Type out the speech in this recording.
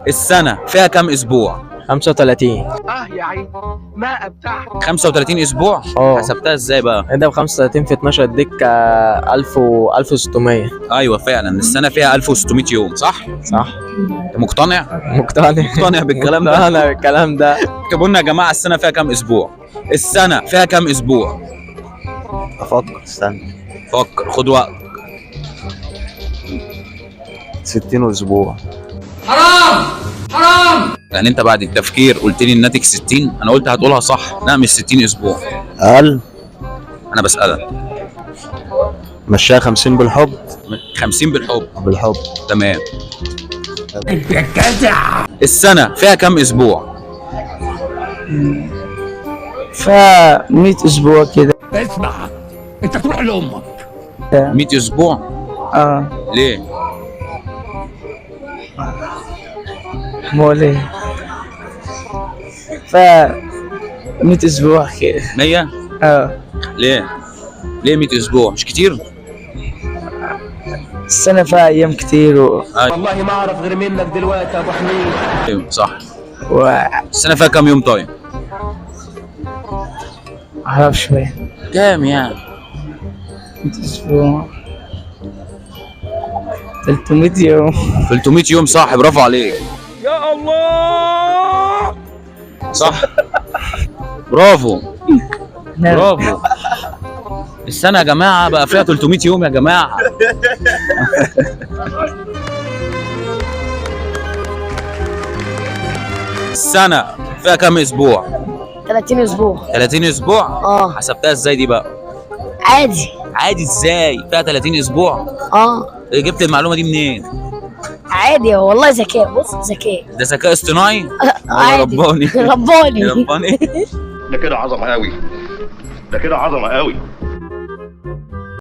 السنة فيها كام اسبوع؟ 35. يا عيني ما ابتعت. 35 اسبوع؟ حسبتها ازاي بقى؟ ده ب 35 في 12 اديك 1000 و 1600. ايوه فعلا السنة فيها 1600 يوم صح؟ صح. انت مقتنع؟ مقتنع بالكلام ده؟ مقتنع بالكلام ده. اكتبوا لنا يا جماعة السنة فيها كام اسبوع؟ السنة فيها كام اسبوع؟ افكر استنى. فكر خد وقت. 60 اسبوع. يعني انت بعد التفكير قلت لي الناتج 60، انا قلت هتقولها صح. لا مش 60 اسبوع. اقل. انا بسألك. مشاها 50 بالحب. 50 بالحب. بالحب. تمام. السنة فيها كام اسبوع؟ ف 100 اسبوع كده. اسمع انت تروح لامك. 100 اسبوع؟ ليه؟ مول ايه؟ ف 100 اسبوع كده. 100؟ ليه؟ ليه 100 اسبوع؟ مش كتير؟ السنة فيها ايام كتير والله ما اعرف غير منك دلوقتي يا ابو حميد. ايوه صح. السنة فيها كام يوم طيب؟ معرفش بقى. كام يعني؟ 100 اسبوع 300 يوم. 300 يوم صح، برافو عليك. يا الله صح. برافو برافو. السنة يا جماعة بقى فيها 300 يوم يا جماعة. السنة فيها كام اسبوع؟ 30 اسبوع. 30 اسبوع؟ حسبتها ازاي دي بقى؟ عادي. عادي ازاي؟ فيها 30 اسبوع؟ جبت المعلومة دي منين؟ عادي والله ذكاء. بص ذكاء. ده ذكاء اصطناعي؟ عادي. رباني. رباني. رباني. ده كده عظمه قوي. ده كده عظمه قوي.